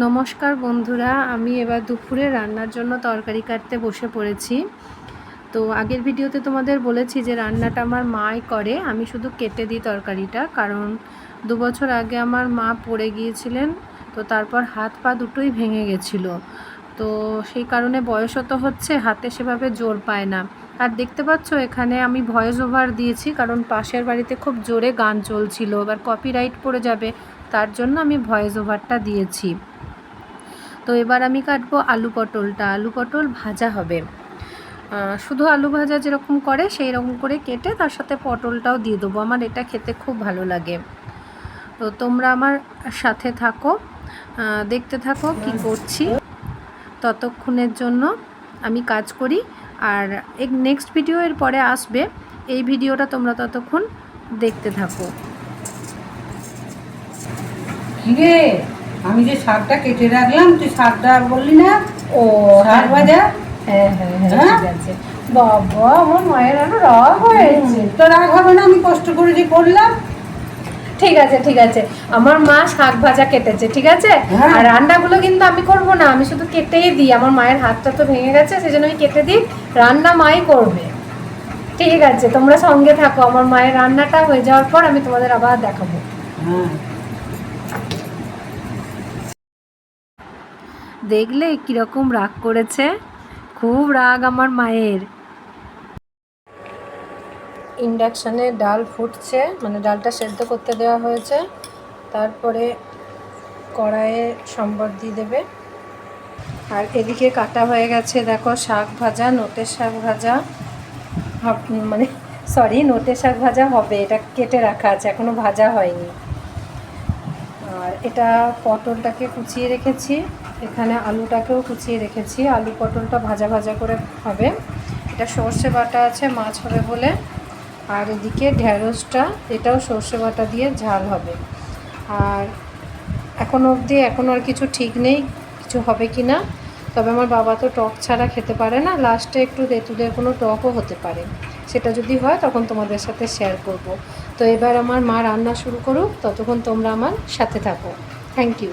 নমস্কার বন্ধুরা, আমি এবার দুপুরে রান্নার জন্য তরকারি কাটতে বসে পড়েছি। তো আগের ভিডিওতে তোমাদের বলেছি যে রান্নাটা আমার মাই করে, আমি শুধু কেটে দিই তরকারিটা। কারণ 2 বছর আগে আমার মা পড়ে গিয়েছিলেন, তো তারপর হাত পা দুটোই ভেঙে গেছিলো। তো সেই কারণে বয়সও তো হচ্ছে, হাতে সেভাবে জোর পায় না। আর দেখতে পাচ্ছ এখানে আমি ভয়েস ওভার দিয়েছি, কারণ পাশের বাড়িতে খুব জোরে গান চলছিল, এবার কপিরাইট পড়ে যাবে, তার জন্য আমি ভয়েস ওভারটা দিয়েছি। তো এবার আমি কাটবো আলু পটলটা। আলু পটল ভাজা হবে, শুধু আলু ভাজা যেরকম করে সেই রকম করে কেটে তার সাথে পটলটাও দিয়ে দেবো। আমার এটা খেতে খুব ভালো লাগে। তো তোমরা আমার সাথে থাকো, দেখতে থাকো কি করছি। ততক্ষণের জন্য আমি কাজ করি, আর নেক্সট ভিডিও এর পরে আসবে, এই ভিডিওটা তোমরা ততক্ষণ দেখতে থাকো। আমি যে শাকটা কেটে রাখলাম, তুই শাকটা বললি না? ও শাক ভাজা। হ্যাঁ হ্যাঁ হ্যাঁ, ঠিক আছে। বাবা, আমার মায়ের আরো রাগ হয়েছে। তো রাগ হবে না, আমি কষ্ট করে যে করলাম। ঠিক আছে ঠিক আছে, আমার মা শাক ভাজা কেটেছে, ঠিক আছে। আর রান্নাগুলো কিন্তু আমি করব না, আমি শুধু কেটেই দিই। আমার মায়ের হাতটা তো ভেঙে গেছে, সেজন্য আমি কেটে দিই, রান্না মাই করবে। ঠিক আছে, তোমরা সঙ্গে থাকো, আমার মায়ের রান্নাটা হয়ে যাওয়ার পর আমি তোমাদের আবার দেখাবো। দেখলে কিরকম রাগ করেছে, খুব রাগ আমার মায়ের। ইন্ডাকশানে ডাল ফুটছে, মানে ডালটা সেদ্ধ করতে দেওয়া হয়েছে, তারপরে কড়াইয়ে সম্বর দিয়ে দেবে। আর এদিকে কাটা হয়ে গেছে, দেখো শাক ভাজা, নোটের শাক ভাজা, মানে সরি, নোটের শাক ভাজা হবে, এটা কেটে রাখা আছে, এখনও ভাজা হয়নি। আর এটা পটলটাকে কুচিয়ে রেখেছি, এখানে আলুটাকেও কুচিয়ে রেখেছি, আলু পটলটা ভাজা ভাজা করে হবে। এটা সর্ষে বাটা আছে, মাছ হবে বলে। আর এদিকে ঢ্যাঁড়সটা, এটাও সর্ষে বাটা দিয়ে ঝাল হবে। আর এখনও অবধি আর কিছু ঠিক নেই, কিছু হবে কি না। তবে আমার বাবা তো টক ছাড়া খেতে পারে না, লাস্টে একটু তেঁতুলের কোনো টকও হতে পারে, সেটা যদি হয় তখন তোমাদের সাথে শেয়ার করব। তো এবার আমার মা রান্না শুরু করুক, ততক্ষণ তোমরা আমার সাথে থাকো। Thank you.